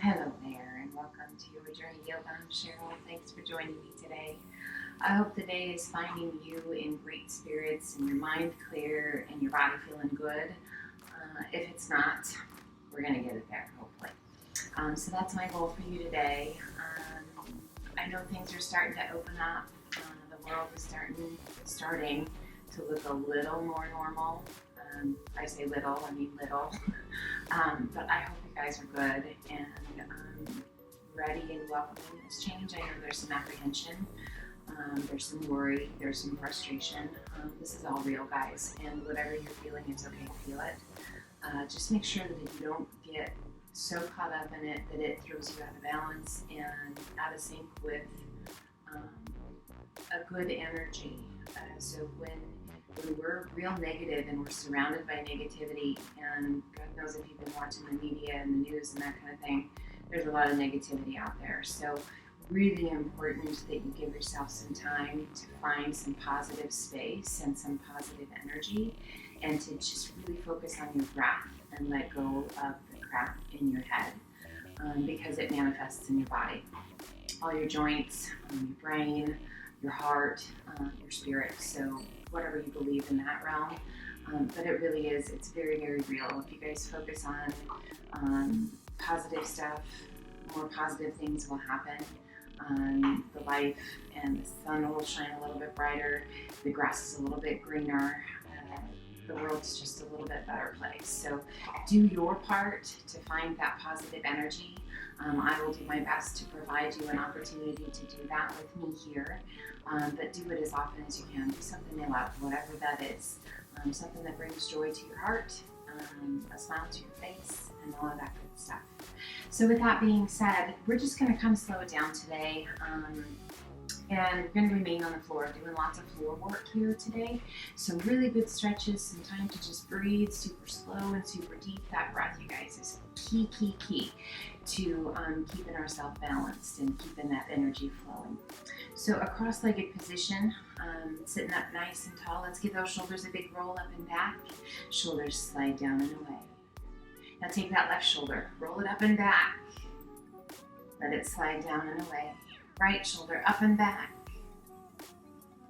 Hello there, and welcome to Your Journey Yoga. I'm Cheryl. Thanks for joining me today. I hope the day is finding you in great spirits and your mind clear and your body feeling good. If it's not, we're going to get it there, hopefully. So that's my goal for you today. I know things are starting to open up. The world is starting to look a little more normal. I say little, I mean little. But I hope you guys are good and ready and welcoming this change. I know there's some apprehension, there's some worry, there's some frustration. This is all real, guys, and whatever you're feeling, it's okay to feel it. Just make sure that you don't get so caught up in it that it throws you out of balance and out of sync with a good energy. So when we're real negative and we're surrounded by negativity, and God knows if you've been watching the media and the news and that kind of thing, there's a lot of negativity out there. So really important that you give yourself some time to find some positive space and some positive energy, and to just really focus on your breath and let go of the crap in your head, because it manifests in your body. All your joints, your brain, your heart, your spirit. So whatever you believe in that realm. But it really is, it's very, very real. If you guys focus on positive stuff, more positive things will happen. The life and the sun will shine a little bit brighter, the grass is a little bit greener, the world's just a little bit better place. So do your part to find that positive energy. I will do my best to provide you an opportunity to do that with me here, but do it as often as you can. Do something you love, whatever that is, something that brings joy to your heart, a smile to your face, and all of that good stuff. So with that being said, we're just going to kind of slow it down today, and we're going to remain on the floor, doing lots of floor work here today. Some really good stretches, some time to just breathe super slow and super deep. That breath, you guys, is key to keeping ourselves balanced and keeping that energy flowing. So a cross-legged position, sitting up nice and tall. Let's give those shoulders a big roll up and back. Shoulders slide down and away. Now take that left shoulder, roll it up and back. Let it slide down and away. Right shoulder up and back.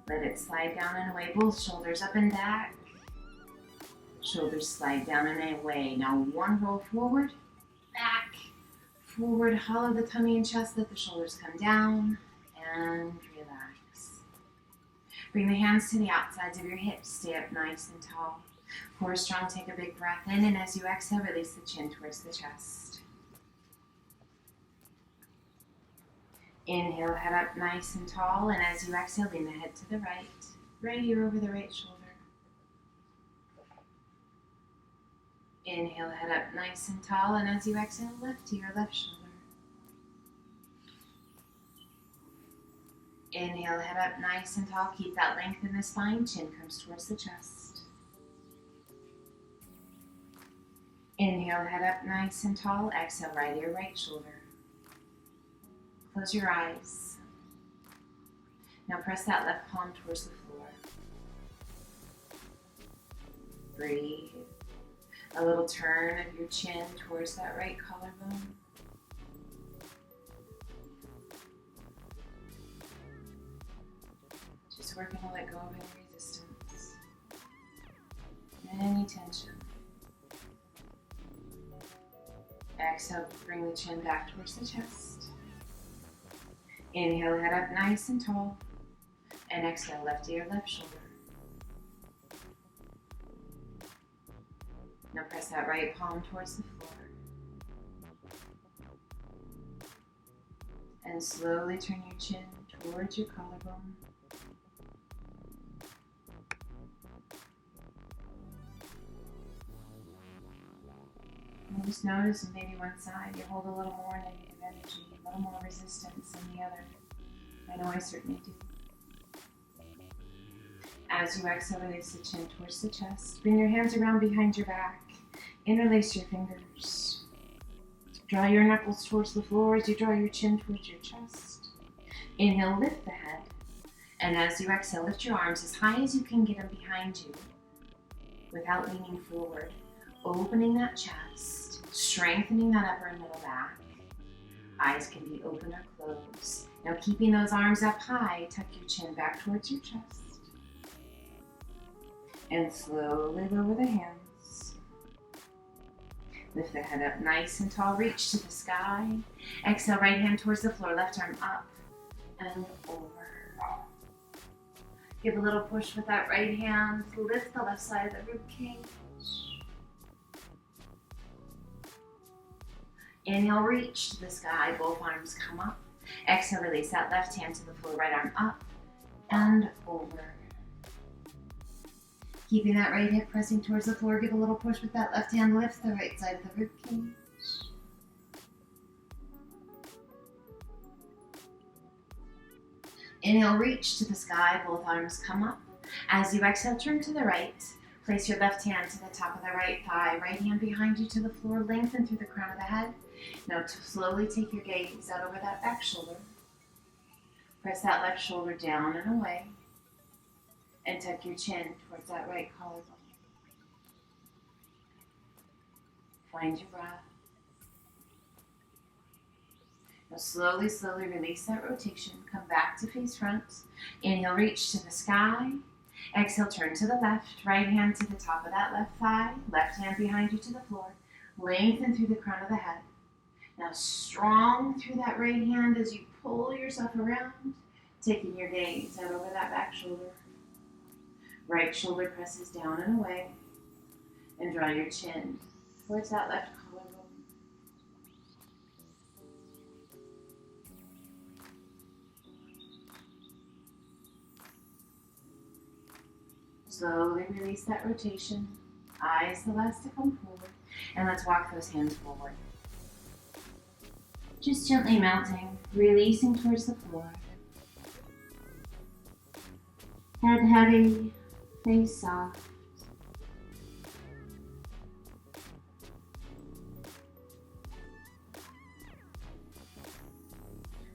Let it slide down and away. Both shoulders up and back. Shoulders slide down and away. Now one roll forward, back, forward. Hollow the tummy and chest. Let the shoulders come down and relax. Bring the hands to the outsides of your hips. Stay up nice and tall. Core strong. Take a big breath in, and as you exhale, release the chin towards the chest. Inhale, head up nice and tall, and as you exhale, lean the head to the right ear over the right shoulder. Inhale, head up nice and tall, and as you exhale, left ear, left shoulder. Inhale, head up nice and tall, keep that length in the spine, chin comes towards the chest. Inhale, head up nice and tall, exhale, right ear, right shoulder. Close your eyes. Now press that left palm towards the floor. Breathe. A little turn of your chin towards that right collarbone. Just working to let go of any resistance, any tension. Exhale, bring the chin back towards the chest. Inhale, head up nice and tall, and exhale, left ear, left shoulder. Now press that right palm towards the floor. And slowly turn your chin towards your collarbone. And just notice on maybe one side you hold a little more negative energy, a little more resistance than the other. I know I certainly do. As you exhale, release the chin towards the chest. Bring your hands around behind your back. Interlace your fingers. Draw your knuckles towards the floor as you draw your chin towards your chest. Inhale, lift the head. And as you exhale, lift your arms as high as you can get them behind you without leaning forward. Opening that chest, strengthening that upper and middle back. Eyes can be open or closed. Now keeping those arms up high, tuck your chin back towards your chest. And slowly lower the hands. Lift the head up nice and tall, reach to the sky. Exhale, right hand towards the floor, left arm up and over. Give a little push with that right hand. Lift the left side of the rib cage. Inhale, reach to the sky, both arms come up. Exhale, release that left hand to the floor, right arm up and over. Keeping that right hip pressing towards the floor, give a little push with that left hand, lift the right side of the rib cage. Inhale, reach to the sky, both arms come up. As you exhale, turn to the right. Place your left hand to the top of the right thigh, right hand behind you to the floor, lengthen through the crown of the head. Now to slowly take your gaze out over that back shoulder. Press that left shoulder down and away. And tuck your chin towards that right collarbone. Find your breath. Now slowly, slowly release that rotation. Come back to face front. Inhale, reach to the sky. Exhale, turn to the left. Right hand to the top of that left thigh. Left hand behind you to the floor. Lengthen through the crown of the head. Now strong through that right hand as you pull yourself around, taking your gaze out over that back shoulder. Right shoulder presses down and away. And draw your chin towards that left collarbone. Slowly release that rotation. Eyes the last to come forward. And let's walk those hands forward. Just gently melting, releasing towards the floor. Head heavy, face soft.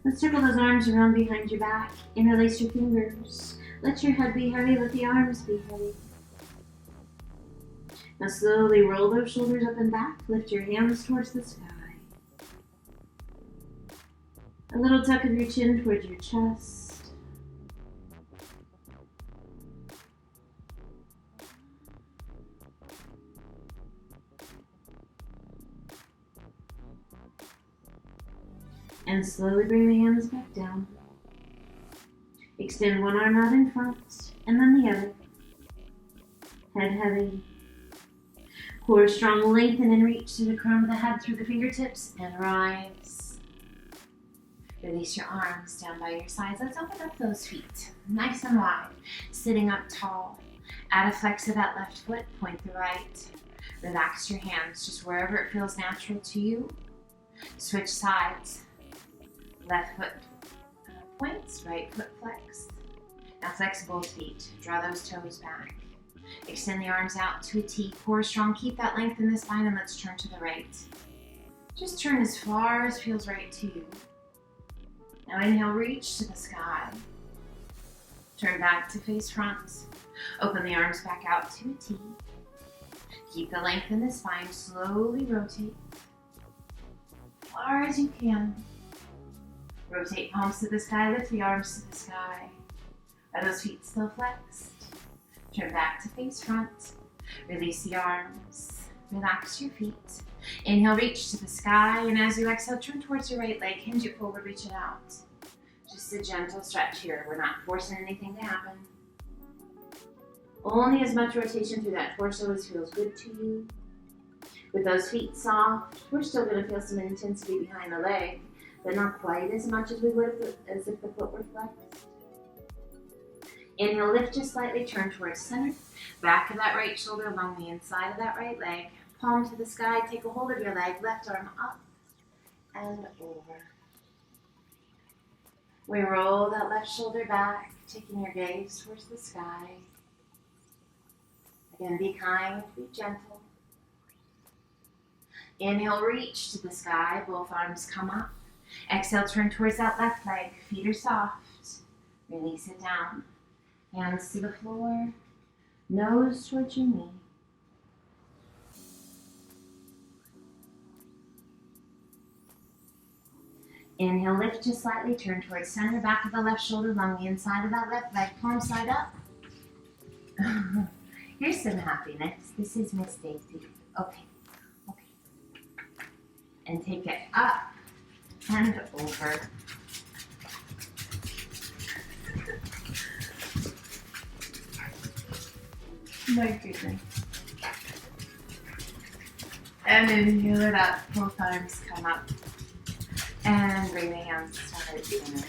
Let's circle those arms around behind your back. Interlace your fingers. Let your head be heavy, let the arms be heavy. Now slowly roll those shoulders up and back. Lift your hands towards the sky. A little tuck of your chin towards your chest. And slowly bring the hands back down. Extend one arm out in front, and then the other. Head heavy. Core strong, lengthen and reach to the crown of the head through the fingertips, and rise. Release your arms down by your sides. Let's open up those feet, nice and wide. Sitting up tall. Add a flex of that left foot, point the right. Relax your hands, just wherever it feels natural to you. Switch sides. Left foot points, right foot flexed. Now flex both feet. Draw those toes back. Extend the arms out to a T. Core strong. Keep that length in the spine, and let's turn to the right. Just turn as far as feels right to you. Now inhale, reach to the sky. Turn back to face front. Open the arms back out to a T. Keep the length in the spine. Slowly rotate. As far as you can. Rotate palms to the sky, lift the arms to the sky. Are those feet still flexed? Turn back to face front. Release the arms. Relax your feet. Inhale, reach to the sky, and as you exhale, turn towards your right leg, hinge it forward, reach it out. Just a gentle stretch here. We're not forcing anything to happen. Only as much rotation through that torso as feels good to you. With those feet soft, we're still going to feel some intensity behind the leg, but not quite as much as we would as if the foot were flexed. Inhale, lift just slightly, turn towards center. Back of that right shoulder along the inside of that right leg. Palm to the sky, take a hold of your leg, left arm up and over. We roll that left shoulder back, taking your gaze towards the sky. Again, be kind, be gentle. Inhale, reach to the sky, both arms come up. Exhale, turn towards that left leg, feet are soft. Release it down. Hands to the floor, nose towards your knee. Inhale, lift just slightly, turn towards center, back of the left shoulder, along the inside of that left leg, palm side up. Here's some happiness. This is Miss Daisy. Okay. And take it up and over. My goodness. And inhale it up. Both arms come up. And bring the hands to heart center.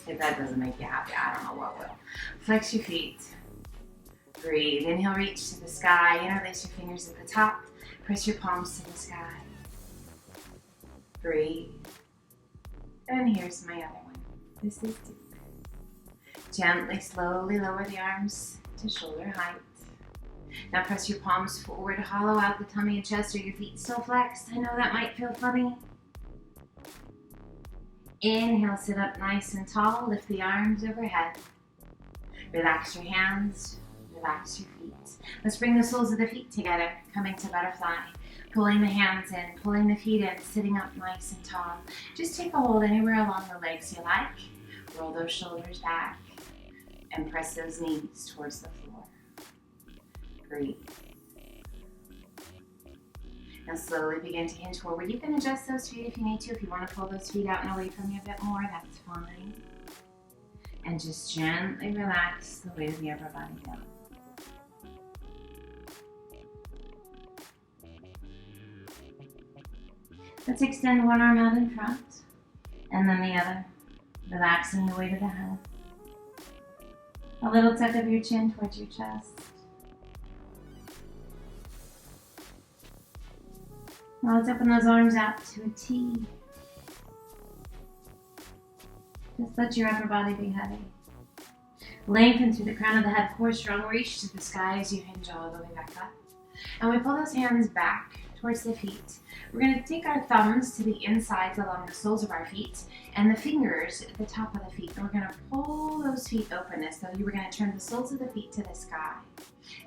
If that doesn't make you happy, I don't know what will. Flex your feet. Breathe. Inhale, reach to the sky. Interlace your fingers at the top. Press your palms to the sky. Breathe. And here's my other one. This is deep. Gently, slowly lower the arms to shoulder height. Now press your palms forward, hollow out the tummy and chest. Are your feet still flexed? I know that might feel funny. Inhale, sit up nice and tall. Lift the arms overhead. Relax your hands. Relax your feet. Let's bring the soles of the feet together, coming to butterfly. Pulling the hands in, pulling the feet in, sitting up nice and tall. Just take a hold anywhere along the legs you like. Roll those shoulders back and press those knees towards the floor. Breathe. Now slowly begin to hinge forward. You can adjust those feet if you need to. If you want to pull those feet out and away from you a bit more, that's fine. And just gently relax the weight of the upper body down. Let's extend one arm out in front and then the other, relaxing the weight of the head. A little tuck of your chin towards your chest. Now let's open those arms out to a T. Just let your upper body be heavy. Lengthen through the crown of the head, core strong, reach to the sky as you hinge all the way back up. And we pull those hands back towards the feet. We're going to take our thumbs to the insides along the soles of our feet and the fingers at the top of the feet. And we're going to pull those feet open as though you were going to turn the soles of the feet to the sky.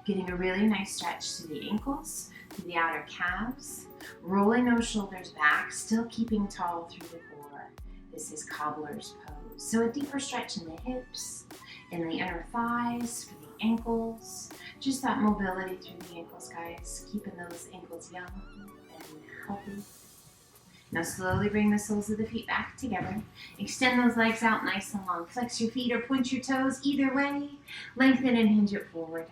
Getting a really nice stretch to the ankles, to the outer calves. Rolling those shoulders back, still keeping tall through the core. This is cobbler's pose. So a deeper stretch in the hips, in the inner thighs, for the ankles. Just that mobility through the ankles, guys. Keeping those ankles young and healthy. Now slowly bring the soles of the feet back together. Extend those legs out nice and long. Flex your feet or point your toes either way. Lengthen and hinge it forward.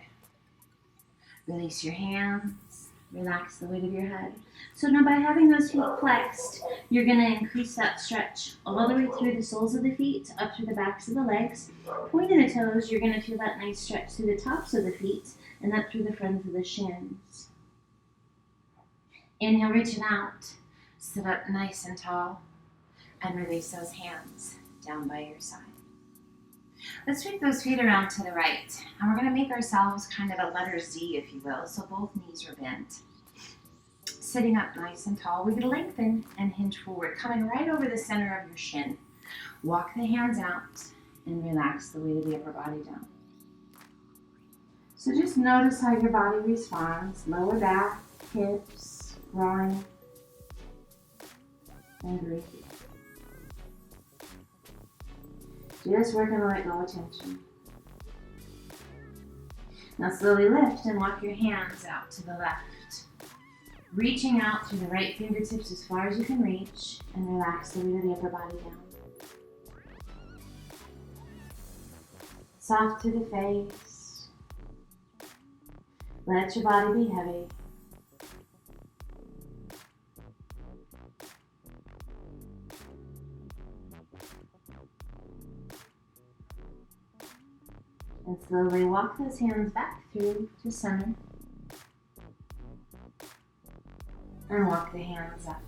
Release your hands. Relax the weight of your head. So now by having those feet flexed, you're going to increase that stretch all the way through the soles of the feet, up through the backs of the legs. Pointing the toes, you're going to feel that nice stretch through the tops of the feet and up through the fronts of the shins. Inhale, reach it out. Sit up nice and tall and release those hands down by your side. Let's sweep those feet around to the right, and we're going to make ourselves kind of a letter Z, if you will, so both knees are bent. Sitting up nice and tall, we're going to lengthen and hinge forward, coming right over the center of your shin. Walk the hands out and relax the weight of the upper body down. So just notice how your body responds. Lower back, hips, groin, and breathe. Just working to let go of tension. Now slowly lift and walk your hands out to the left. Reaching out through the right fingertips as far as you can reach and relax the weight of the upper body down. Soft to the face. Let your body be heavy. And slowly walk those hands back through to center. And walk the hands up.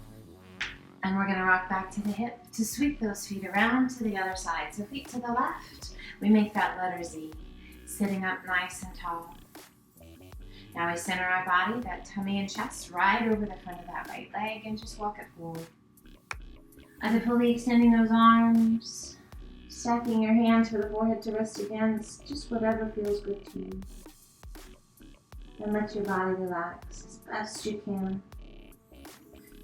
And we're going to rock back to the hip to sweep those feet around to the other side. So feet to the left, we make that letter Z, sitting up nice and tall. Now we center our body, that tummy and chest, right over the front of that right leg, and just walk it forward. Either fully extending those arms, stacking your hands for the forehead to rest against, just whatever feels good to you. And let your body relax as best you can.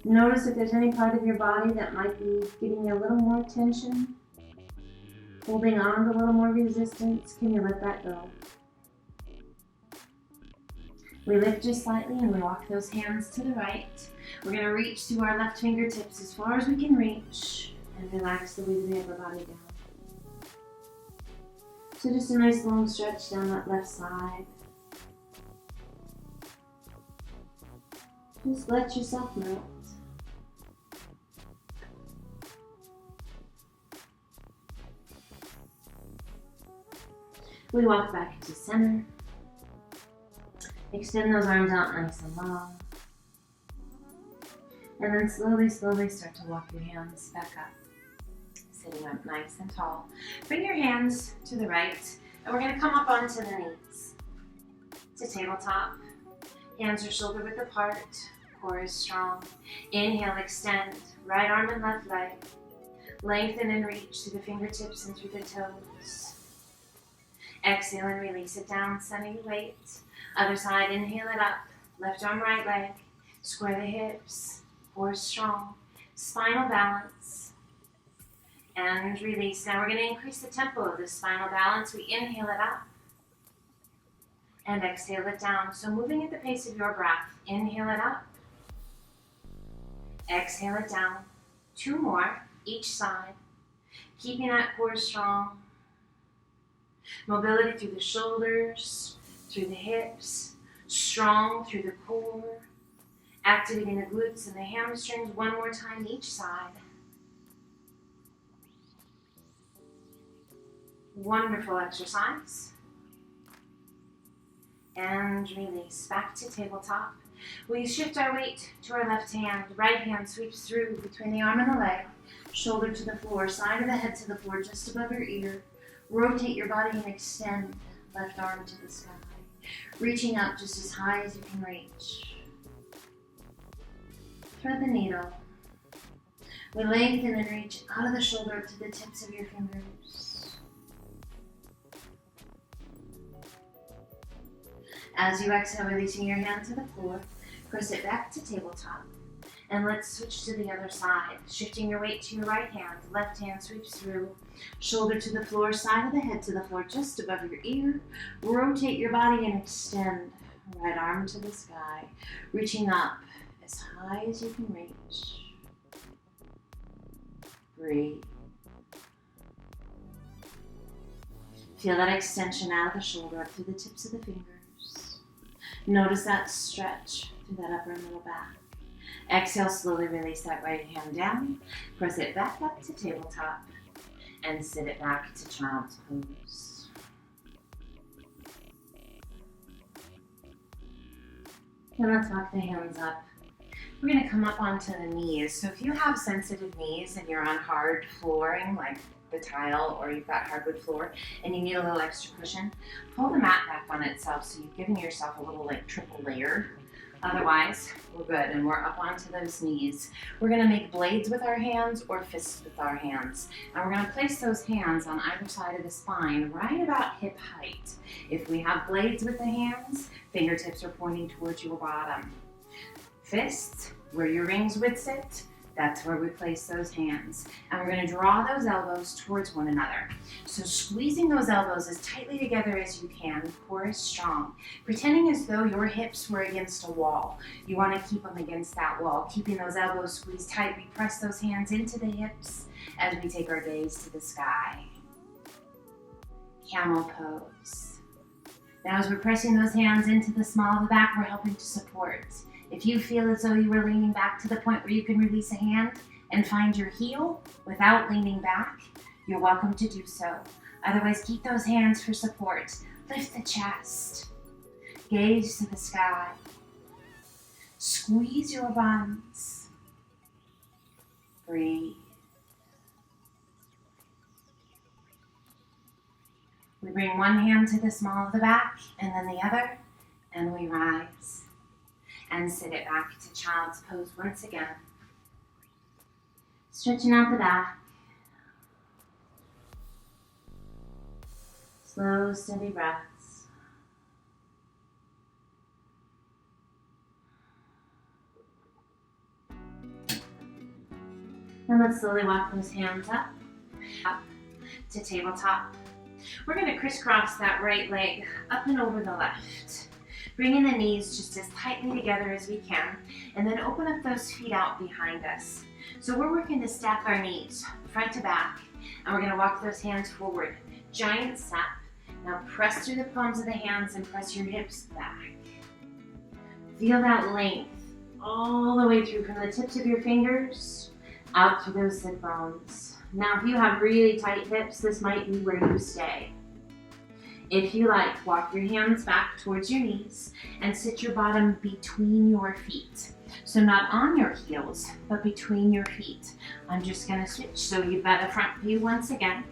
Notice if there's any part of your body that might be giving you a little more tension, holding on to a little more resistance. Can you let that go? We lift just slightly and we walk those hands to the right. We're going to reach through our left fingertips as far as we can reach and relax the weight of the upper body down. So just a nice long stretch down that left side. Just let yourself melt. We walk back to center. Extend those arms out nice and long. And then slowly, slowly start to walk your hands back up. Sitting up nice and tall. Bring your hands to the right. And we're going to come up onto the knees. To tabletop. Hands are shoulder width apart. Core is strong. Inhale, extend. Right arm and left leg. Lengthen and reach through the fingertips and through the toes. Exhale and release it down, center your weight. Other side, inhale it up. Left arm, right leg. Square the hips. Core strong. Spinal balance. And release. Now we're going to increase the tempo of this spinal balance. We inhale it up. And exhale it down. So moving at the pace of your breath. Inhale it up. Exhale it down. 2 more, each side. Keeping that core strong. Mobility through the shoulders, through the hips, strong through the core, activating the glutes and the hamstrings. 1 more time each side. Wonderful exercise. And release. Back to tabletop. We shift our weight to our left hand. Right hand sweeps through between the arm and the leg. Shoulder to the floor, side of the head to the floor, just above your ear. Rotate your body and extend left arm to the sky. Reaching up just as high as you can reach. Thread the needle. We lengthen and reach out of the shoulder up to the tips of your fingers. As you exhale, releasing your hand to the floor, press it back to tabletop. And let's switch to the other side. Shifting your weight to your right hand. Left hand sweeps through. Shoulder to the floor, side of the head to the floor, just above your ear. Rotate your body and extend. Right arm to the sky. Reaching up as high as you can reach. Breathe. Feel that extension out of the shoulder up to the tips of the fingers. Notice that stretch through that upper and middle back. Exhale, slowly release that right hand down. Press it back up to tabletop and sit it back to child's pose. And let's walk the hands up. We're going to come up onto the knees. So if you have sensitive knees and you're on hard flooring, like the tile, or you've got hardwood floor and you need a little extra cushion, pull the mat back on itself so you've given yourself a little like triple layer. Otherwise, we're good and we're up onto those knees. We're going to make blades with our hands or fists with our hands. And we're going to place those hands on either side of the spine, right about hip height. If we have blades with the hands, fingertips are pointing towards your bottom. Fists, where your rings would sit, that's where we place those hands. And we're going to draw those elbows towards one another. So squeezing those elbows as tightly together as you can, core is strong. Pretending as though your hips were against a wall. You want to keep them against that wall. Keeping those elbows squeezed tight, we press those hands into the hips as we take our gaze to the sky. Camel pose. Now as we're pressing those hands into the small of the back, we're helping to support. If you feel as though you were leaning back to the point where you can release a hand and find your heel without leaning back, you're welcome to do so. Otherwise, keep those hands for support. Lift the chest. Gaze to the sky. Squeeze your buns. Breathe. We bring one hand to the small of the back and then the other, and we rise. And sit it back to child's pose once again. Stretching out the back. Slow, steady breaths. And let's slowly walk those hands up to tabletop. We're going to crisscross that right leg up and over the left. Bringing the knees just as tightly together as we can, and then open up those feet out behind us. So we're working to stack our knees front to back, and we're going to walk those hands forward. Giant step. Now press through the palms of the hands and press your hips back. Feel that length all the way through from the tips of your fingers out through those sit bones. Now if you have really tight hips, this might be where you stay. If you like, walk your hands back towards your knees and sit your bottom between your feet. So not on your heels, but between your feet. I'm just gonna switch. So you've got a front view once again.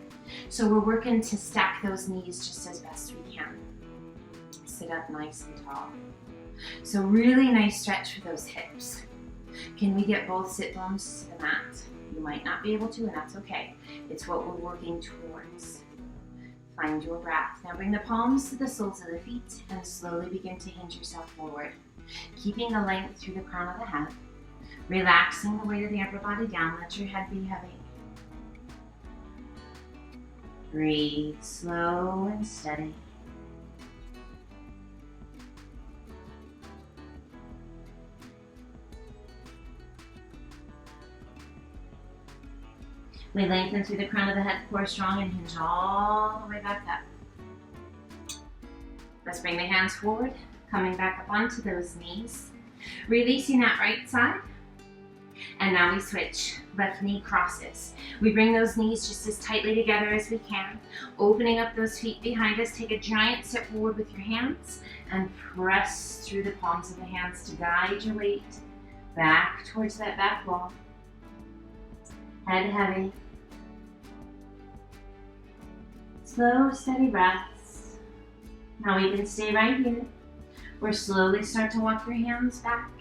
So we're working to stack those knees just as best we can. Sit up nice and tall. So really nice stretch for those hips. Can we get both sit bones to the mat? You might not be able to, and that's okay. It's what we're working towards. Find your breath. Now bring the palms to the soles of the feet and slowly begin to hinge yourself forward. Keeping the length through the crown of the head. Relaxing the weight of the upper body down. Let your head be heavy. Breathe slow and steady. We lengthen through the crown of the head, core strong, and hinge all the way back up. Let's bring the hands forward, coming back up onto those knees. Releasing that right side. And now we switch. Left knee crosses. We bring those knees just as tightly together as we can. Opening up those feet behind us. Take a giant step forward with your hands and press through the palms of the hands to guide your weight back towards that back wall. Head heavy. Slow, steady breaths. Now we can stay right here. Or slowly start to walk your hands back.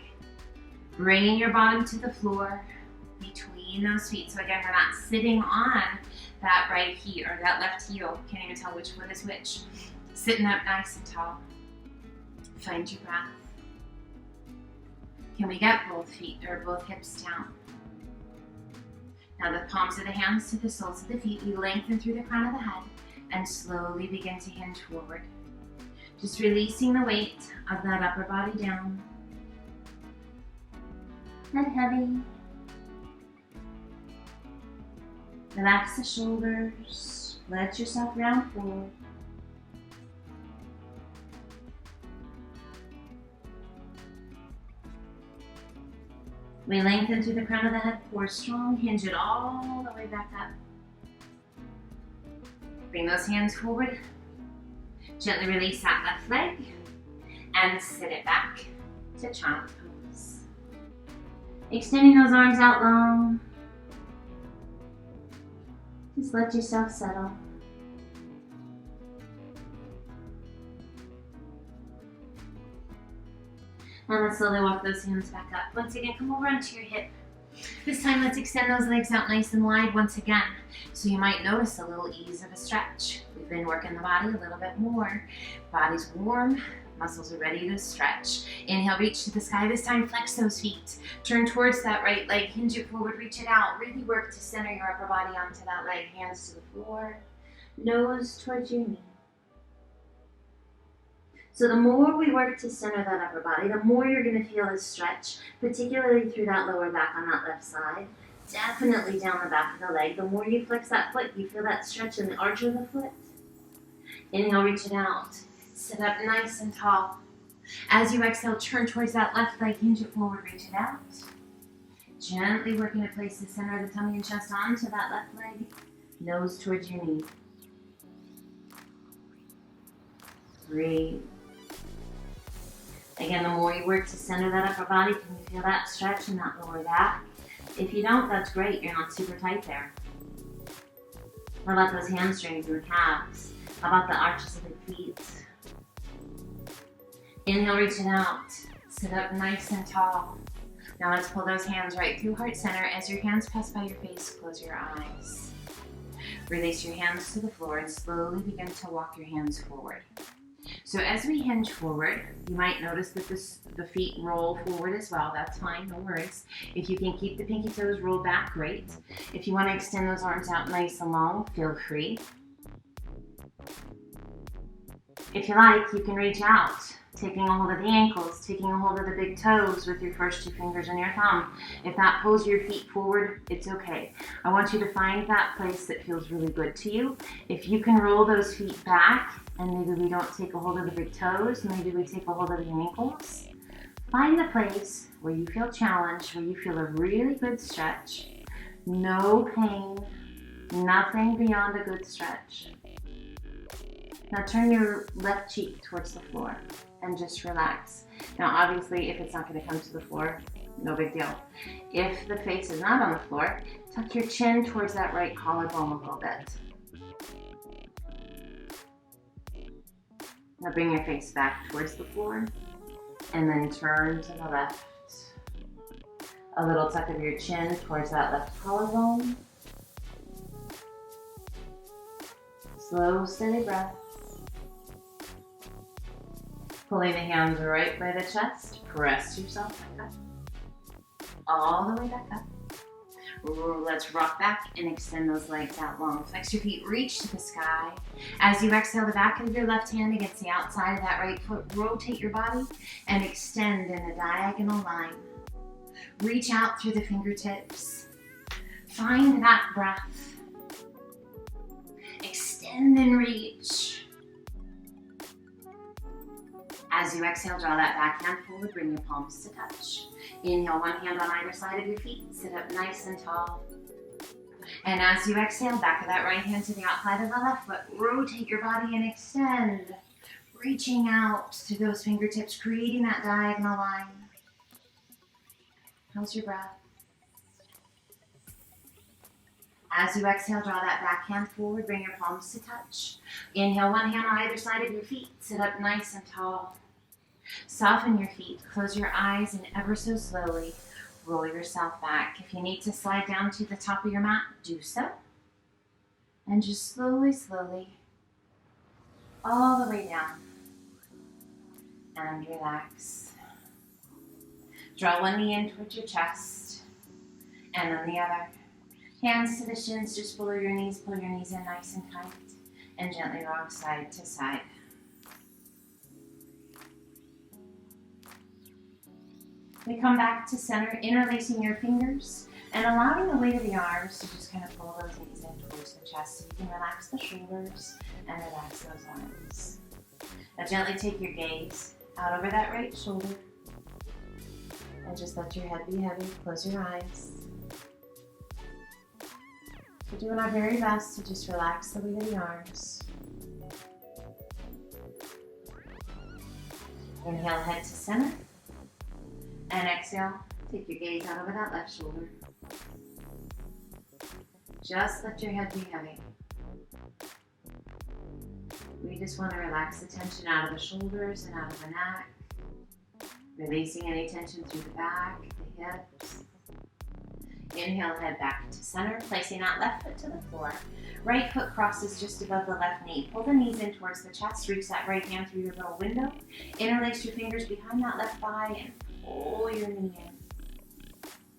Bringing your bottom to the floor between those feet. So again, we're not sitting on that right heel or that left heel. Can't even tell which foot is which. Sitting up nice and tall. Find your breath. Can we get both feet or both hips down? Now the palms of the hands to the soles of the feet. We lengthen through the crown of the head and slowly begin to hinge forward. Just releasing the weight of that upper body down. Head heavy. Relax the shoulders. Let yourself round forward. We lengthen through the crown of the head, core strong, hinge it all the way back up. Bring those hands forward. Gently release that left leg and sit it back to child's pose. Extending those arms out long. Just let yourself settle. And let's slowly walk those hands back up. Once again, come over onto your hip. This time, let's extend those legs out nice and wide once again. So you might notice a little ease of a stretch. We've been working the body a little bit more. Body's warm, muscles are ready to stretch. Inhale, reach to the sky. This time, flex those feet. Turn towards that right leg, hinge it forward, reach it out. Really work to center your upper body onto that leg. Hands to the floor, nose towards your knee. So the more we work to center that upper body, the more you're going to feel this stretch, particularly through that lower back on that left side. Definitely down the back of the leg. The more you flex that foot, you feel that stretch in the arch of the foot. Inhale, reach it out. Sit up nice and tall. As you exhale, turn towards that left leg, hinge it forward, reach it out. Gently working to place the center of the tummy and chest onto that left leg. Nose towards your knee. Breathe. Again, the more you work to center that upper body, can you feel that stretch in that lower back? If you don't, that's great. You're not super tight there. How about those hamstrings and the calves? How about the arches of the feet? Inhale, reach it out. Sit up nice and tall. Now let's pull those hands right through heart center. As your hands pass by your face, close your eyes. Release your hands to the floor and slowly begin to walk your hands forward. So as we hinge forward, you might notice that the feet roll forward as well. That's fine, no worries. If you can keep the pinky toes rolled back, great. If you want to extend those arms out nice and long, feel free. If you like, you can reach out, taking a hold of the ankles, taking a hold of the big toes with your first 2 fingers and your thumb. If that pulls your feet forward, it's okay. I want you to find that place that feels really good to you. If you can roll those feet back, and maybe we don't take a hold of the big toes, maybe we take a hold of the ankles, find the place where you feel challenged, where you feel a really good stretch. No pain, nothing beyond a good stretch. Now turn your left cheek towards the floor and just relax. Now obviously if it's not going to come to the floor, no big deal. If the face is not on the floor, tuck your chin towards that right collarbone a little bit. Now bring your face back towards the floor and then turn to the left. A little tuck of your chin towards that left collarbone. Slow, steady breath. Pulling the hands right by the chest, press yourself back up. All the way back up. Let's rock back and extend those legs out long. Flex your feet, reach to the sky. As you exhale the back of your left hand against the outside of that right foot, rotate your body and extend in a diagonal line. Reach out through the fingertips. Find that breath. Extend and reach. As you exhale, draw that back hand forward, bring your palms to touch. Inhale, one hand on either side of your feet, sit up nice and tall. And as you exhale, back of that right hand to the outside of the left foot, rotate your body and extend, reaching out to those fingertips, creating that diagonal line. How's your breath? As you exhale, draw that back hand forward, bring your palms to touch. Inhale, one hand on either side of your feet, sit up nice and tall. Soften your feet, close your eyes, and ever so slowly roll yourself back. If you need to slide down to the top of your mat, do so. And just slowly, slowly, all the way down. And relax. Draw one knee in towards your chest, and then the other. Hands to the shins, just below your knees, pull your knees in nice and tight, and gently rock side to side. We come back to center, interlacing your fingers, and allowing the weight of the arms to just kind of pull those knees in towards the chest so you can relax the shoulders and relax those arms. Now gently take your gaze out over that right shoulder, and just let your head be heavy, close your eyes. We're doing our very best to just relax the weight of the arms. Inhale, head to center. And exhale, take your gaze out over that left shoulder. Just let your head be heavy. We just want to relax the tension out of the shoulders and out of the neck. Releasing any tension through the back, the hips. Inhale, head back to center, placing that left foot to the floor. Right foot crosses just above the left knee. Pull the knees in towards the chest. Reach that right hand through your little window. Interlace your fingers behind that left thigh and pull your knee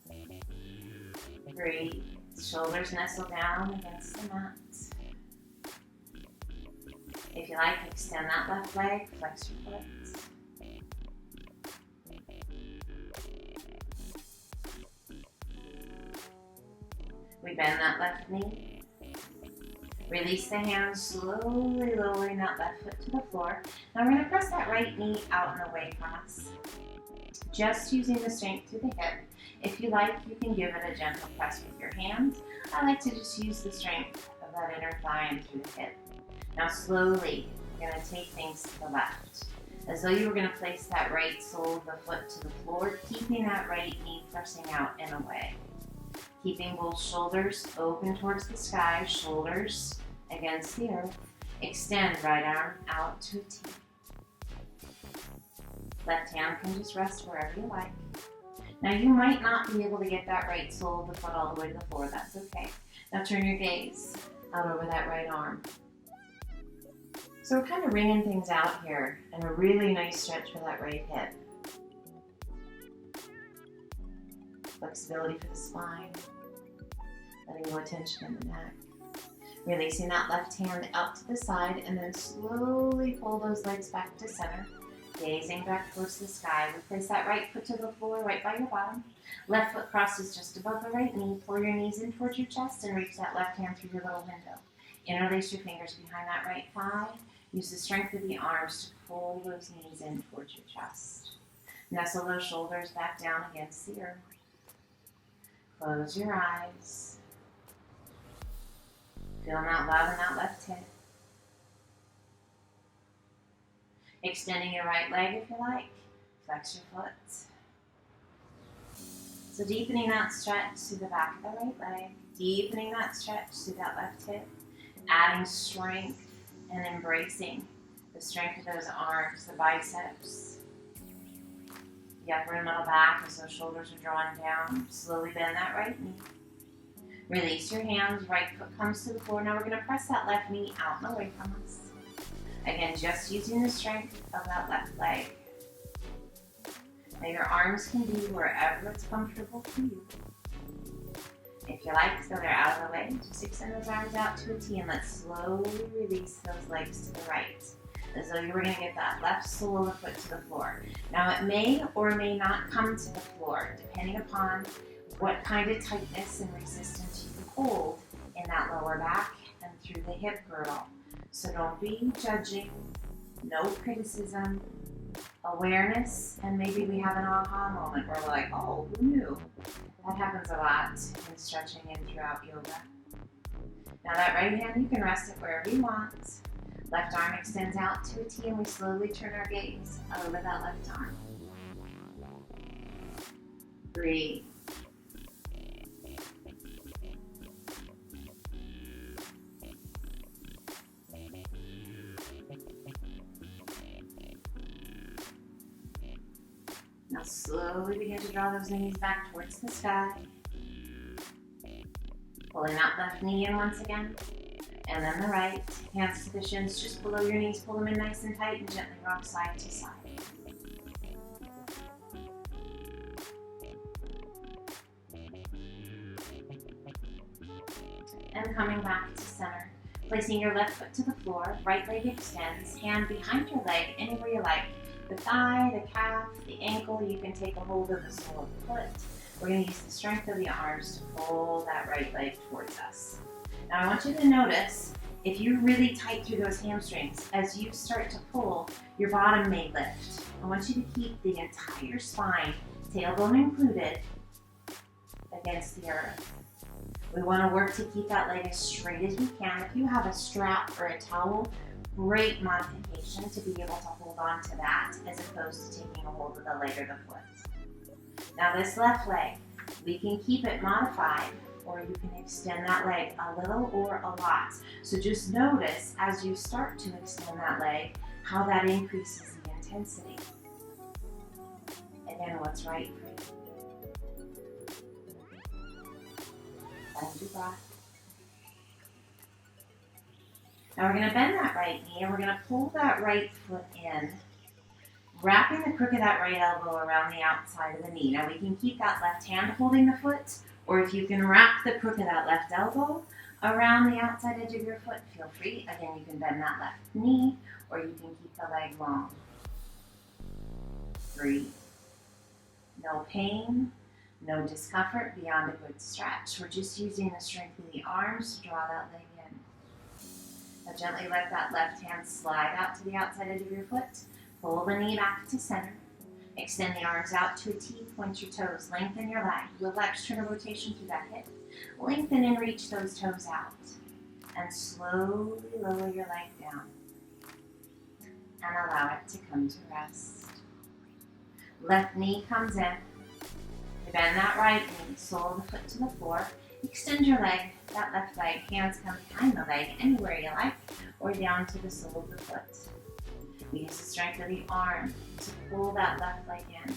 in. Breathe. Shoulders nestle down against the mat. If you like, extend that left leg, flex your foot. We bend that left knee. Release the hands, slowly lowering that left foot to the floor. Now we're going to press that right knee out and away from us. Just using the strength through the hip. If you like, you can give it a gentle press with your hands. I like to just use the strength of that inner thigh and through the hip. Now slowly, you're going to take things to the left. As though you were going to place that right sole of the foot to the floor, keeping that right knee pressing out and away. Keeping both shoulders open towards the sky, shoulders against the earth. Extend right arm out to a T. Left hand can just rest wherever you like. Now you might not be able to get that right sole of the foot all the way to the floor. That's okay. Now turn your gaze out over that right arm. So we're kind of wringing things out here, and a really nice stretch for that right hip. Flexibility for the spine. Letting go of tension in the neck. Releasing that left hand out to the side, and then slowly pull those legs back to center. Gazing back towards the sky. We place that right foot to the floor right by your bottom. Left foot crosses just above the right knee. Pull your knees in towards your chest and reach that left hand through your little window. Interlace your fingers behind that right thigh. Use the strength of the arms to pull those knees in towards your chest. Nestle those shoulders back down against the earth. Close your eyes. Feeling that love in that left hip. Extending your right leg if you like. Flex your foot. So deepening that stretch through the back of the right leg. Deepening that stretch through that left hip. Adding strength and embracing the strength of those arms, the biceps, the upper and middle back as those shoulders are drawn down. Slowly bend that right knee. Release your hands, right foot comes to the floor. Now we're going to press that left knee out and away from us. Again, just using the strength of that left leg. Now your arms can be wherever it's comfortable for you. If you like, so they're out of the way, just extend those arms out to a T and let's slowly release those legs to the right. As though you were going to get that left sole of the foot to the floor. Now it may or may not come to the floor, depending upon what kind of tightness and resistance you can hold in that lower back and through the hip girdle. So don't be judging, no criticism, awareness, and maybe we have an aha moment where we're like, oh, who knew? That happens a lot in stretching and throughout yoga. Now that right hand, you can rest it wherever you want. Left arm extends out to a T and we slowly turn our gaze over that left arm. Breathe. Now slowly begin to draw those knees back towards the sky. Pulling that left knee in once again. And then the right. Hands to the shins just below your knees. Pull them in nice and tight and gently rock side to side. And coming back to center. Placing your left foot to the floor. Right leg extends. Hand behind your leg anywhere you like. The thigh, the calf, the ankle, you can take a hold of the sole of the foot. We're going to use the strength of the arms to pull that right leg towards us. Now I want you to notice, if you're really tight through those hamstrings, as you start to pull, your bottom may lift. I want you to keep the entire spine, tailbone included, against the earth. We want to work to keep that leg as straight as we can. If you have a strap or a towel, great modification to be able to hold on to that as opposed to taking a hold of the leg or the foot. Now this left leg, we can keep it modified or you can extend that leg a little or a lot. So just notice as you start to extend that leg how that increases the intensity. Again, what's right for you. Find your breath. Now we're going to bend that right knee and we're going to pull that right foot in, wrapping the crook of that right elbow around the outside of the knee. Now we can keep that left hand holding the foot, or if you can wrap the crook of that left elbow around the outside edge of your foot, feel free. Again, you can bend that left knee, or you can keep the leg long. Breathe. No pain, no discomfort beyond a good stretch. We're just using the strength of the arms to draw that leg in. Now gently let that left hand slide out to the outside edge of your foot. Pull the knee back to center. Extend the arms out to a T. Point your toes. Lengthen your leg. Little external rotation through that hip. Lengthen and reach those toes out. And slowly lower your leg down. And allow it to come to rest. Left knee comes in. You bend that right knee. Sole of the foot to the floor. Extend your leg, that left leg. Hands come behind the leg, anywhere you like, or down to the sole of the foot. We use the strength of the arm to pull that left leg in.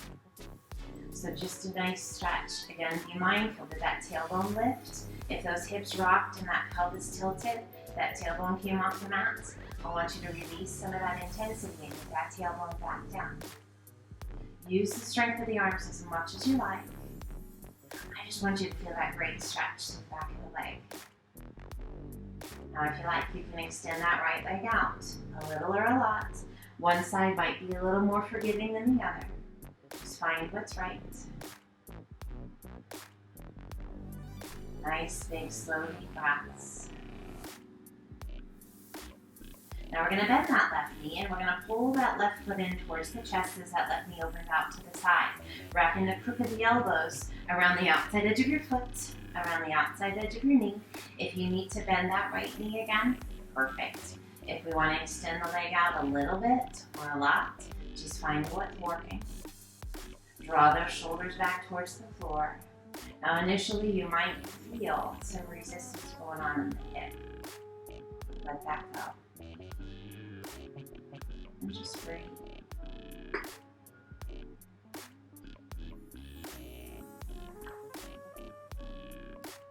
So just a nice stretch. Again, be mindful that that tailbone lift. If those hips rocked and that pelvis tilted, that tailbone came off the mat, I want you to release some of that intensity and get that tailbone back down. Use the strength of the arms as much as you like. I just want you to feel that great stretch to the back of the leg. Now if you like, you can extend that right leg out, a little or a lot. One side might be a little more forgiving than the other. Just find what's right. Nice, big, slow, deep breaths. Now we're going to bend that left knee and we're going to pull that left foot in towards the chest as that left knee opens out to the side. Wrapping the crook of the elbows around the outside edge of your foot, around the outside edge of your knee. If you need to bend that right knee again, perfect. If we want to extend the leg out a little bit or a lot, just find what's working. Draw those shoulders back towards the floor. Now initially you might feel some resistance going on in the hip. Let that go. And just breathe.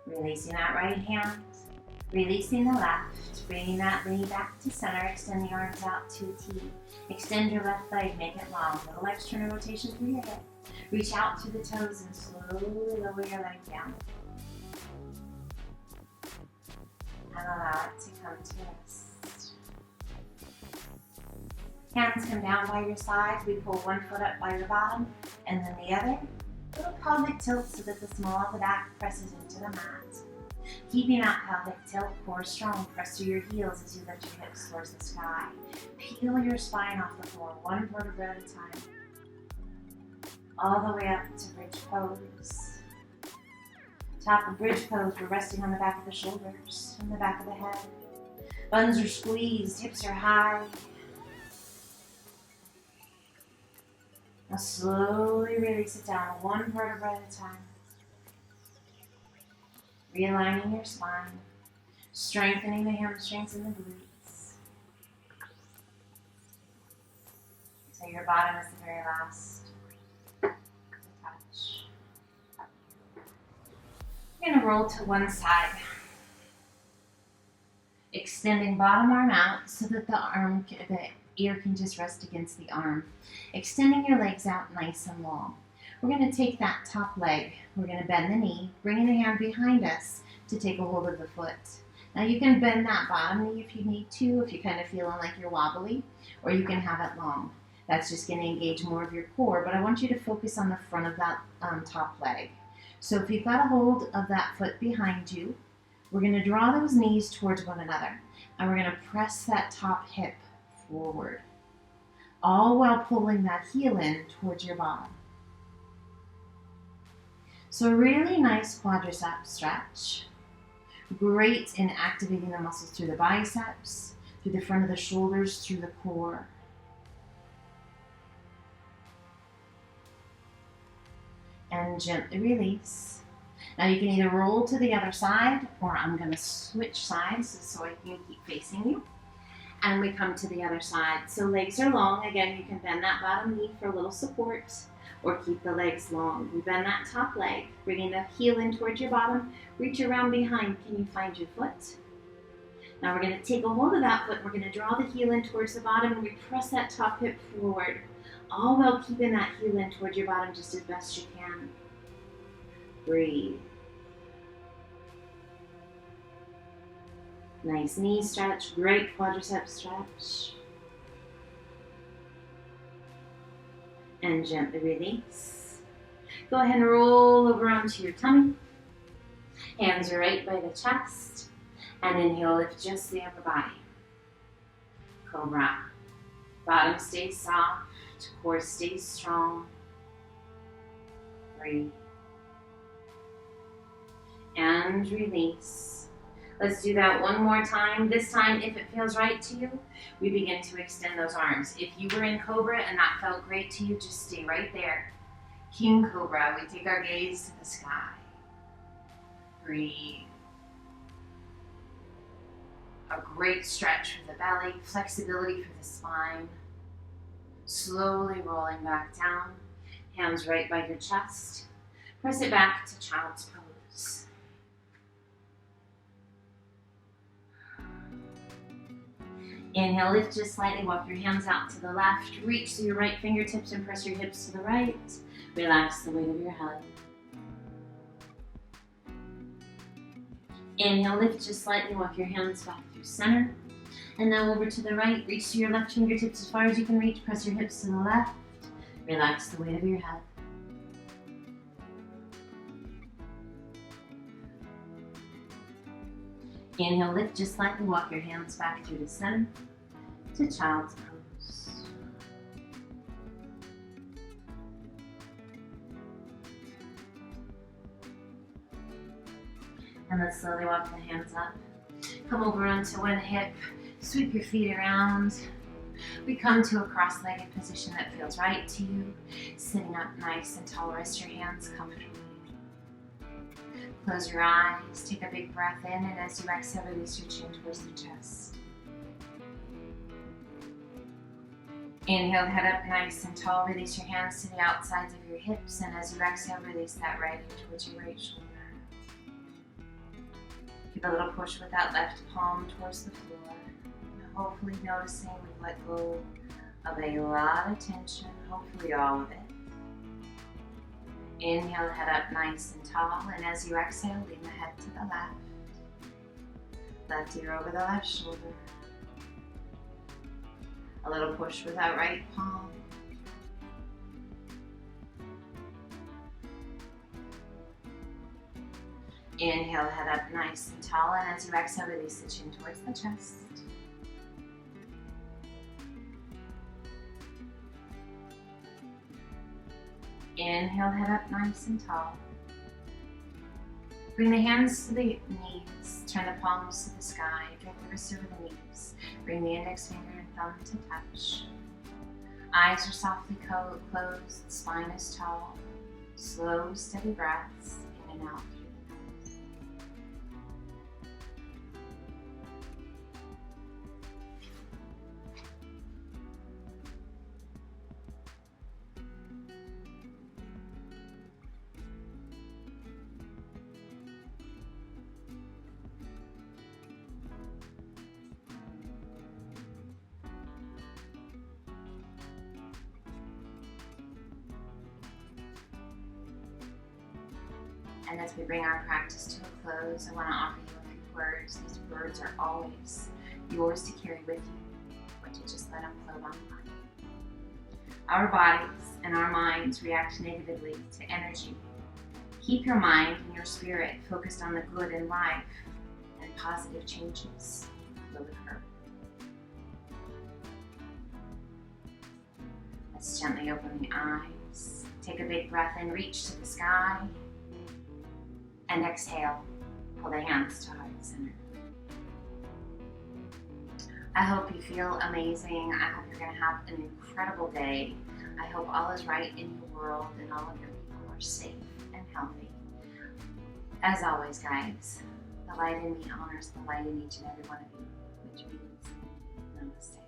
Releasing that right hand, releasing the left, bringing that knee back to center, extend the arms out to a T. Extend your left leg, make it long, little external rotation through your hip. Reach out through the toes and slowly lower your leg down. And allow it to come to rest. Hands come down by your sides. We pull one foot up by your bottom and then the other. Little pelvic tilt so that the small of the back presses into the mat. Keeping that pelvic tilt, core strong. Press through your heels as you lift your hips towards the sky. Peel your spine off the floor, one vertebra at a time. All the way up to bridge pose. Top of bridge pose, we're resting on the back of the shoulders and the back of the head. Buns are squeezed, hips are high. Now slowly release it down, one vertebra at a time. Realigning your spine, strengthening the hamstrings and the glutes. So your bottom is the very last to touch. You're going to roll to one side. Extending bottom arm out so that the ear can just rest against the arm. Extending your legs out nice and long. We're going to take that top leg. We're going to bend the knee, bringing the hand behind us to take a hold of the foot. Now you can bend that bottom knee if you need to, if you're kind of feeling like you're wobbly, or you can have it long. That's just going to engage more of your core, but I want you to focus on the front of that top leg. So if you've got a hold of that foot behind you, we're going to draw those knees towards one another, and we're going to press that top hip forward, all while pulling that heel in towards your bottom. So a really nice quadricep stretch. Great in activating the muscles through the biceps, through the front of the shoulders, through the core. And gently release. Now you can either roll to the other side, or I'm going to switch sides so I can keep facing you. And we come to the other side. So legs are long. Again, you can bend that bottom knee for a little support, or keep the legs long. We bend that top leg, bringing the heel in towards your bottom. Reach around behind. Can you find your foot? Now we're going to take a hold of that foot. We're going to draw the heel in towards the bottom, and we press that top hip forward, all while keeping that heel in towards your bottom just as best you can. Breathe. Nice knee stretch, great quadricep stretch. And gently release. Go ahead and roll over onto your tummy. Hands are right by the chest. And inhale, lift just the upper body. Cobra. Bottom stays soft, core stays strong. Breathe. And release. Let's do that one more time. This time, if it feels right to you, we begin to extend those arms. If you were in Cobra and that felt great to you, just stay right there. King Cobra, we take our gaze to the sky. Breathe. A great stretch for the belly, flexibility for the spine. Slowly rolling back down. Hands right by your chest. Press it back to child's pose. Inhale, lift just slightly, walk your hands out to the left, reach through your right fingertips and press your hips to the right. Relax the weight of your head. Inhale, lift just slightly, walk your hands back through center. And now over to the right, reach through your left fingertips as far as you can reach, press your hips to the left. Relax the weight of your head. Inhale, lift just slightly, walk your hands back through to center, to child's pose. And let's slowly walk the hands up. Come over onto one hip, sweep your feet around. We come to a cross-legged position that feels right to you. Sitting up nice and tall, rest your hands comfortably. Close your eyes, take a big breath in, and as you exhale, release your chin towards the chest. Inhale, head up nice and tall, release your hands to the outsides of your hips, and as you exhale, release that right hand towards your right shoulder. Give a little push with that left palm towards the floor. Hopefully noticing we've let go of a lot of tension, hopefully all of it. Inhale, head up nice and tall, and as you exhale, lean the head to the left. Left ear over the left shoulder. A little push with that right palm. Inhale, head up nice and tall, and as you exhale, release the chin towards the chest. Inhale, head up nice and tall. Bring the hands to the knees, turn the palms to the sky, drag the wrists over the knees. Bring the index finger and thumb to touch. Eyes are softly closed, spine is tall. Slow, steady breaths in and out through the nose. And as we bring our practice to a close, I want to offer you a few words. These words are always yours to carry with you, but to just let them float on by. Our bodies and our minds react negatively to energy. Keep your mind and your spirit focused on the good in life, and positive changes will occur. Let's gently open the eyes. Take a big breath in, reach to the sky. And exhale, pull the hands to heart center. I hope you feel amazing. I hope you're going to have an incredible day. I hope all is right in your world and all of your people are safe and healthy. As always, guys, the light in me honors the light in each and every one of you, which means Namaste.